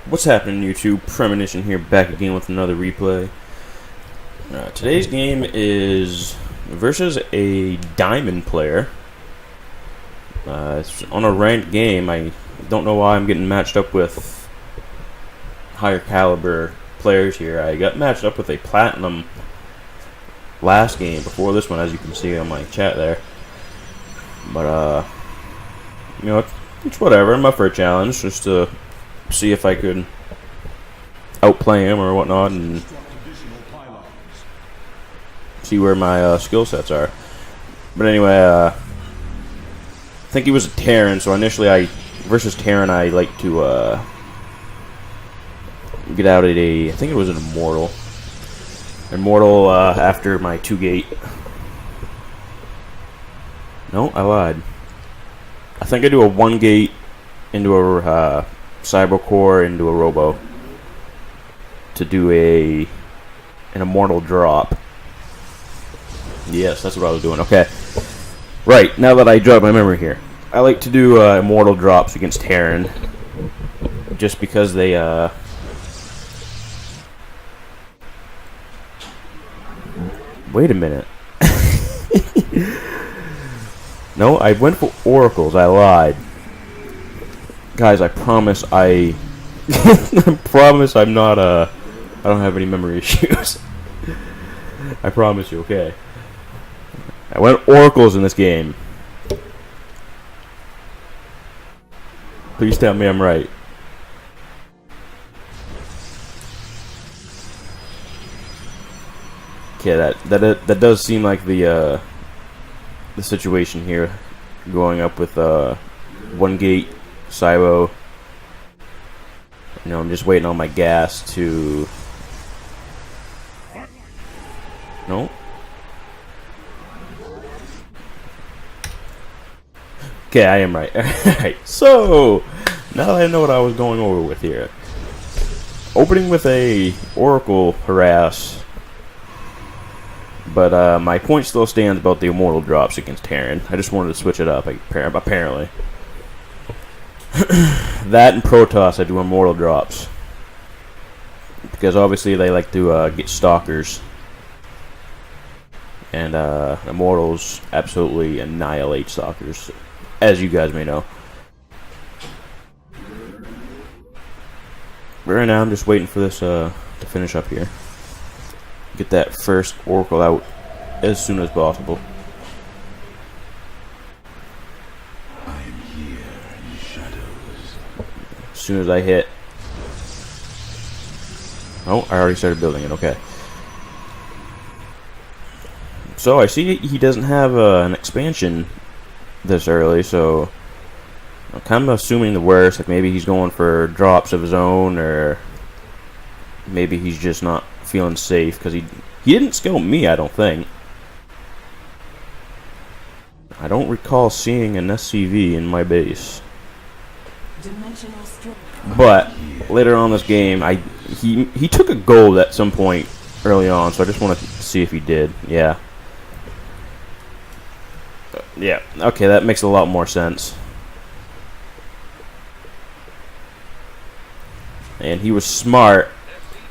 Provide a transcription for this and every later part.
What's happening, YouTube? Premonition here, back again with another replay. Today's game is versus a diamond player. It's on a ranked game. I don't know why I'm getting matched up with higher caliber players here. I got matched up with a platinum last game before this one, as you can see on my chat there. But you know, it's whatever. I'm up for a challenge just to see if I could outplay him or whatnot and see where my skill sets are. But anyway, I think he was a Terran, so initially versus Terran I like to get out at I think it was an Immortal. After my 2-gate. No, I lied. I think I do a 1-gate into a Cyber Core into a Robo to do an Immortal drop. Yes, that's what I was doing. Okay. Right, now that I jog my memory here. I like to do Immortal drops against Terran just because they wait a minute. No, I went for Oracles. I lied. Guys, I promise I promise I'm not I don't have any memory issues. I promise you, okay? I went Oracles in this game. Please tell me I'm right. Okay, that does seem like the situation here, going up with 1-gate Cybo. You know, I'm just waiting on my gas to. No. Okay, I am right. Alright, so now that I know what I was going over with here, opening with a Oracle harass, but my point still stands about the Immortal drops against Terran. I just wanted to switch it up, apparently. That and Protoss, I do Immortal drops. Because obviously they like to get Stalkers. And Immortals absolutely annihilate Stalkers, as you guys may know. But right now I'm just waiting for this to finish up here. Get that first Oracle out as soon as possible. I am here in the shadows. As soon as I hit. Oh, I already started building it. Okay. So I see he doesn't have an expansion this early, so I'm kind of assuming the worst. Like maybe he's going for drops of his own, or maybe he's just not feeling safe because he didn't scout me. I don't think. I don't recall seeing an SCV in my base. But later on this game, he took a gold at some point early on, so I just want to see if he did. Yeah. Yeah. Okay, that makes a lot more sense. And he was smart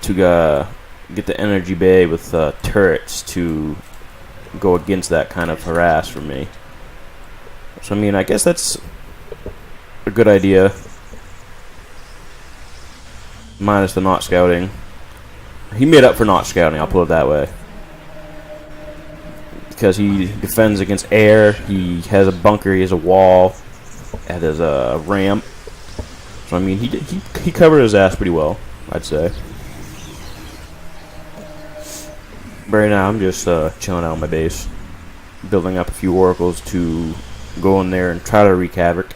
to get the energy bay with turrets to go against that kind of harass for me. So I mean, I guess that's a good idea. Minus the not scouting. He made up for not scouting, I'll put it that way. Because he defends against air, he has a bunker, he has a wall, and has a ramp. So I mean, he covered his ass pretty well, I'd say. But right now, I'm just chilling out on my base, building up a few Oracles to go in there and try to wreak havoc.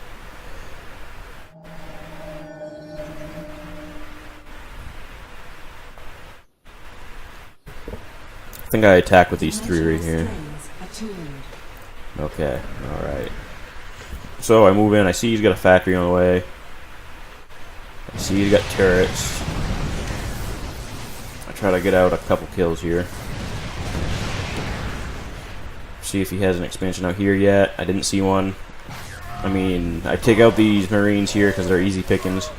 I think I attack with these 3 right here. Okay, alright. So I move in, I see he's got a factory on the way. I see he's got turrets. I try to get out a couple kills here. See if he has an expansion out here yet. I didn't see one. I mean, I take out these Marines here because they're easy pickings.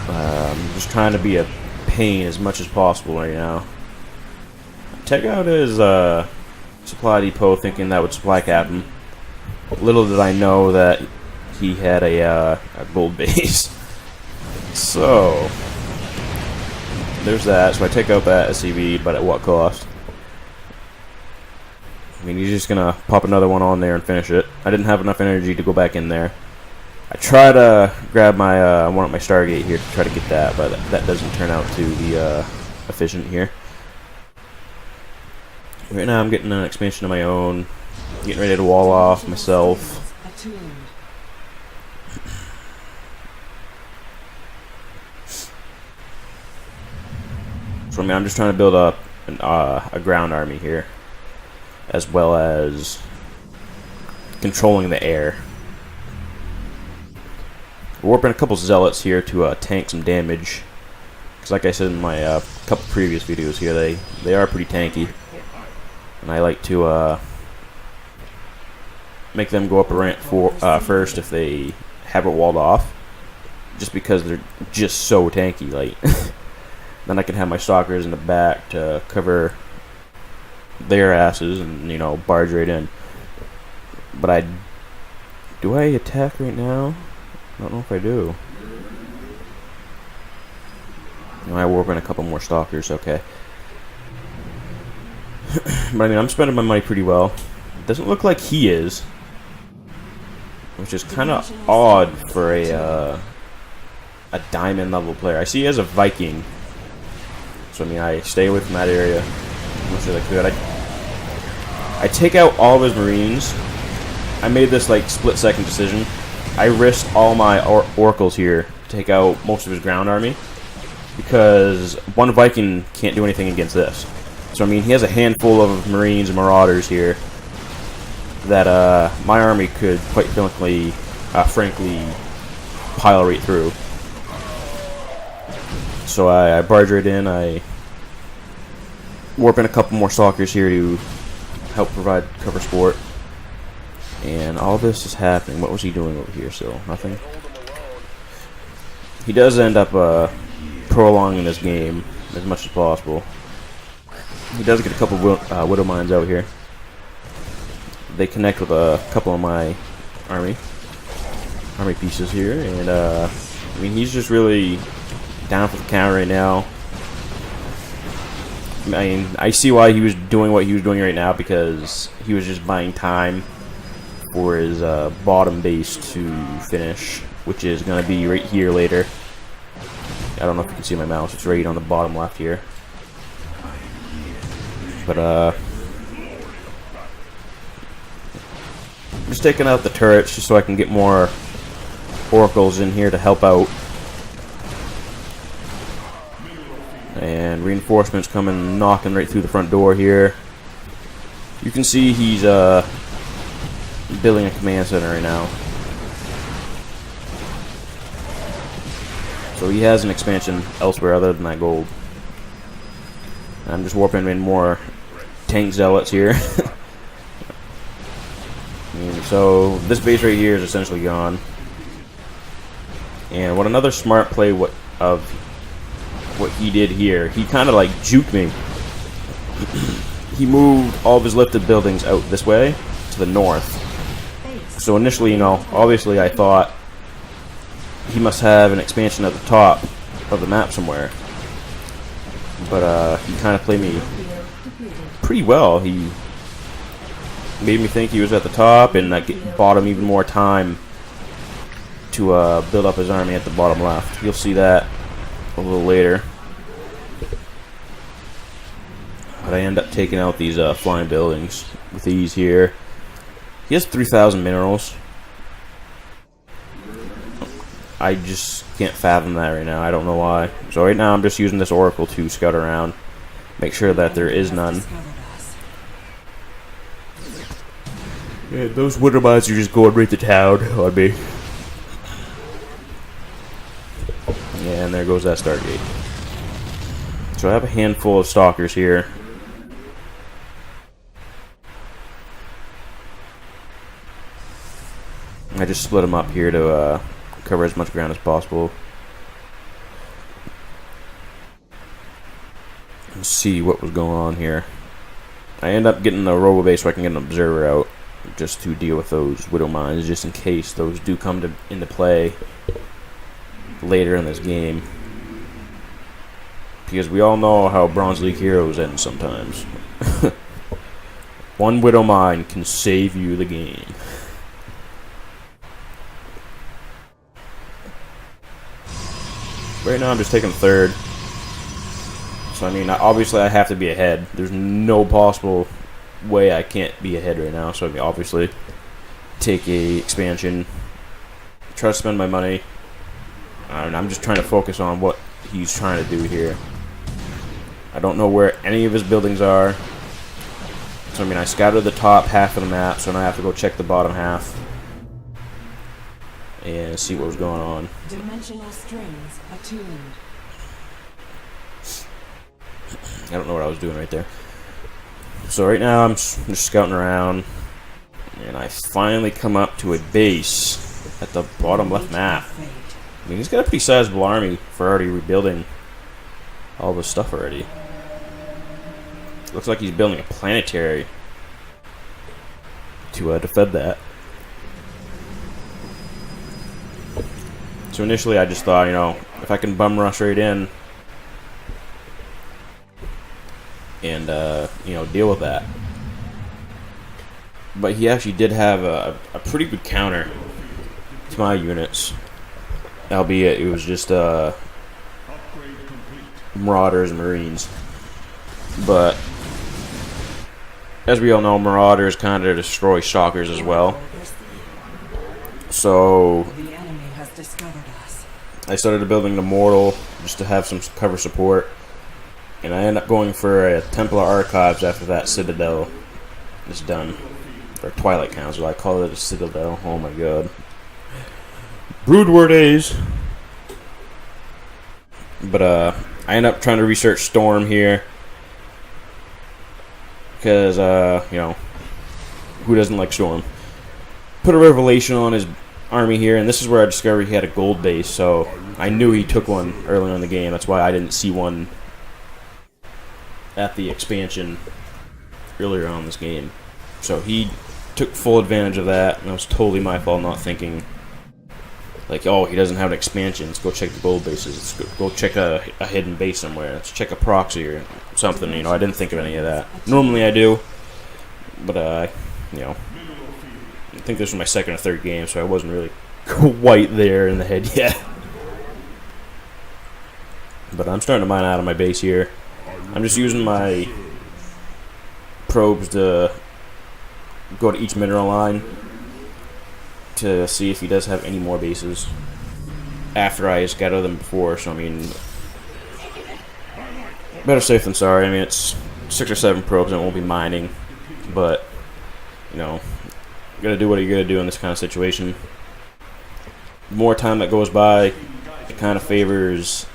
I'm just trying to be a pain as much as possible right now. Take out his supply depot thinking that would supply cap him. Little did I know that he had a gold base. So, there's that. So I take out that SCV, but at what cost? I mean, he's just gonna pop another one on there and finish it. I didn't have enough energy to go back in there. I try to grab my one at my Stargate here to try to get that, but that doesn't turn out to be efficient here. Right now I'm getting an expansion of my own, getting ready to wall off myself. So I mean, I'm just trying to build up a ground army here, as well as controlling the air. Warping a couple zealots here to tank some damage, because like I said in my couple previous videos here, they are pretty tanky, and I like to make them go up a ramp first if they have it walled off, just because they're just so tanky. Like, then I can have my stalkers in the back to cover their asses and, you know, barge right in. But do I attack right now? I don't know if I do. I warp in a couple more stalkers, okay. But I mean, I'm spending my money pretty well. It doesn't look like he is, which is kind of odd for a diamond level player. I see he has a Viking, so I mean, I stay away from that area as much as I could. I take out all of his Marines. I made this like split-second decision. I risked all my oracles here to take out most of his ground army, because one Viking can't do anything against this. So I mean, he has a handful of Marines and Marauders here that my army could quite frankly pile right through. So I barge right in. I warp in a couple more stalkers here to help provide cover support. And all this is happening. What was he doing over here? So nothing. He does end up prolonging this game as much as possible. He does get a couple Widow Mines out here. They connect with a couple of my army pieces here, and I mean, he's just really down for the count right now. I mean, I see why he was doing what he was doing right now, because he was just buying time for his bottom base to finish, which is going to be right here later. I don't know if you can see my mouse, it's right on the bottom left here. But I'm just taking out the turrets just so I can get more oracles in here to help out. And reinforcements coming, knocking right through the front door here. You can see he's building a command center right now. So he has an expansion elsewhere other than that gold. I'm just warping in more tank zealots here. And so this base right here is essentially gone. And what another smart play of what he did here, he kind of like juked me. He moved all of his lifted buildings out this way to the north. So initially, you know, obviously I thought he must have an expansion at the top of the map somewhere. But he kind of played me pretty well. He made me think he was at the top, and that bought him even more time to build up his army at the bottom left. You'll see that a little later. But I end up taking out these flying buildings with these here. He has 3,000 minerals. I just can't fathom that right now. I don't know why. So right now I'm just using this oracle to scout around, make sure that there is none. Yeah, those Widow Mines are just going right to town on me. Yeah, and there goes that Stargate. So I have a handful of stalkers here. I just split them up here to cover as much ground as possible. see what was going on here. I end up getting a robo base so I can get an observer out, just to deal with those widow mines, just in case those do come into play later in this game. Because we all know how Bronze League heroes end sometimes. One widow mine can save you the game. Right now I'm just taking third. So I mean, obviously I have to be ahead. There's no possible way I can't be ahead right now. So I mean, obviously take a expansion. Try to spend my money. And I'm just trying to focus on what he's trying to do here. I don't know where any of his buildings are. So I mean, I scouted the top half of the map, so now I have to go check the bottom half and see what was going on. Dimensional strings attuned. I don't know what I was doing right there. So right now I'm just scouting around, and I finally come up to a base at the bottom left map. I mean, he's got a pretty sizable army for already rebuilding all this stuff already. Looks like he's building a planetary to defend that. So initially I just thought, you know, if I can bum rush right in and, you know, deal with that. But he actually did have a pretty good counter to my units. Albeit it was just Marauders and Marines. But as we all know, Marauders kind of destroy Stalkers as well. So The enemy has discovered us. I started building the Mortal just to have some cover support. And I ended up going for a Templar Archives after that Citadel is done. Or Twilight Council, I call it a Citadel. Oh my god. Brood War days. But I end up trying to research Storm here. Because, you know, who doesn't like Storm? Put a revelation on his army here, and this is where I discovered he had a gold base, so I knew he took one early in the game. That's why I didn't see one at the expansion earlier on in this game. So he took full advantage of that, and it was totally my fault not thinking, like, oh, he doesn't have an expansion, let's go check the gold bases, let's go check a hidden base somewhere, let's check a proxy or something, you know. I didn't think of any of that. Normally I do, but, you know, I think this was my second or third game, so I wasn't really quite there in the head yet. But I'm starting to mine out of my base here. I'm just using my probes to go to each mineral line to see if he does have any more bases after I scatter them before. So I mean, better safe than sorry. I mean, it's 6 or 7 probes and it won't be mining, but you know, you gotta do what you gotta do in this kind of situation. The more time that goes by, it kind of favors.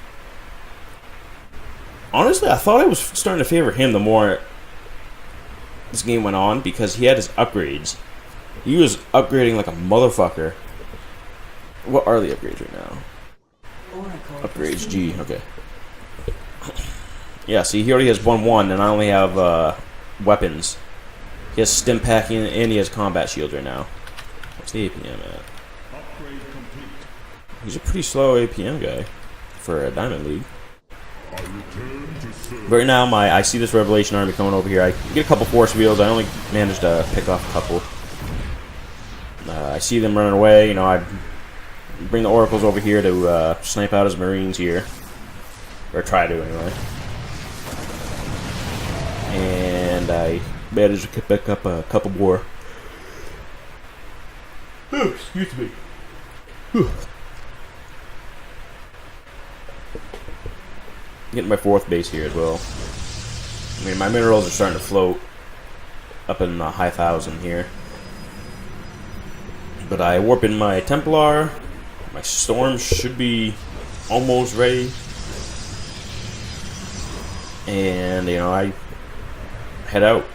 Honestly, I thought I was starting to favor him the more this game went on, because he had his upgrades. He was upgrading like a motherfucker. What are the upgrades right now? Oracle Upgrades, G, okay. Yeah, see, he already has 1-1, and I only have weapons. He has stim packing, and he has combat shields right now. What's the APM at? He's a pretty slow APM guy for a Diamond League. Right now, I see this Revelation army coming over here. I get a couple force wheels. I only managed to pick off a couple. I see them running away. You know, I bring the Oracles over here to snipe out his Marines here. Or try to, anyway. And I managed to pick up a couple more. Oh, excuse me. Whew. Getting my 4th base here as well. I mean, my minerals are starting to float up in the high 1,000 here. But I warp in my Templar. My Storm should be almost ready. And, you know, I head out.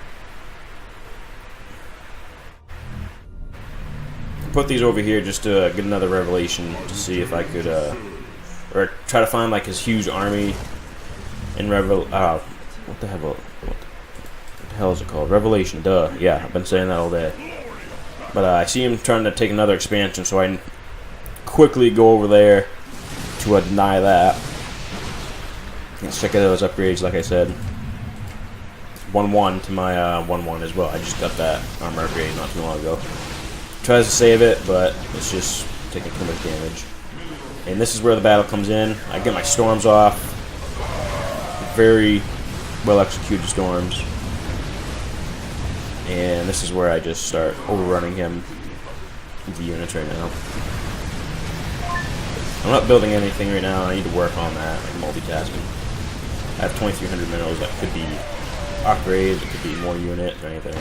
Put these over here just to get another revelation to see if I could, or try to find like his huge army in what the hell is it called? Revelation, duh. Yeah, I've been saying that all day. But I see him trying to take another expansion, so I quickly go over there to deny that. Let's check out those upgrades, like I said. 1-1 to my 1-1 as well. I just got that armor upgrade not too long ago. Tries to save it, but it's just taking too much damage. And this is where the battle comes in. I get my storms off. Very well executed storms. And this is where I just start overrunning him with the units right now. I'm not building anything right now. I need to work on that, like multitasking. I have 2,300 minerals. That could be upgrades, it could be more units or anything.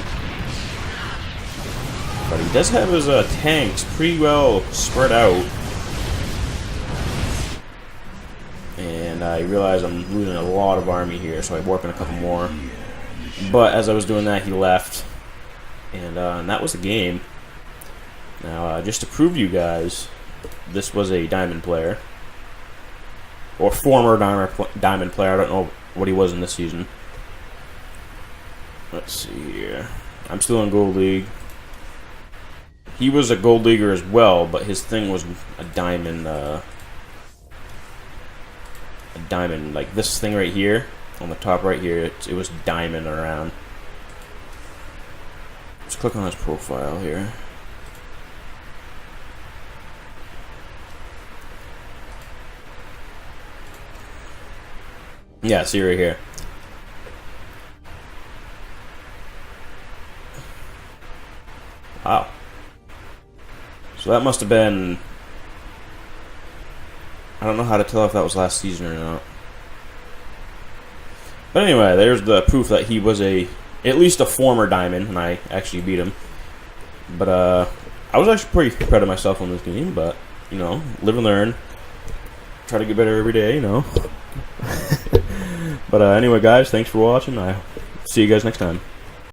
But he does have his tanks pretty well spread out. And I realize I'm losing a lot of army here, so I warp in a couple more. But as I was doing that, he left. And that was the game. Now, just to prove to you guys, this was a diamond player. Or former diamond player. I don't know what he was in this season. Let's see here. I'm still in Gold League. He was a Gold Leaguer as well, but his thing was a diamond, like this thing right here, on the top right here, it was diamond around. Let's click on his profile here. Yeah, see right here. Wow. So that must have been... I don't know how to tell if that was last season or not. But anyway, there's the proof that he was at least a former diamond, and I actually beat him. But I was actually pretty proud of myself on this game, but, you know, live and learn. Try to get better every day, you know. But anyway, guys, thanks for watching. I'll see you guys next time.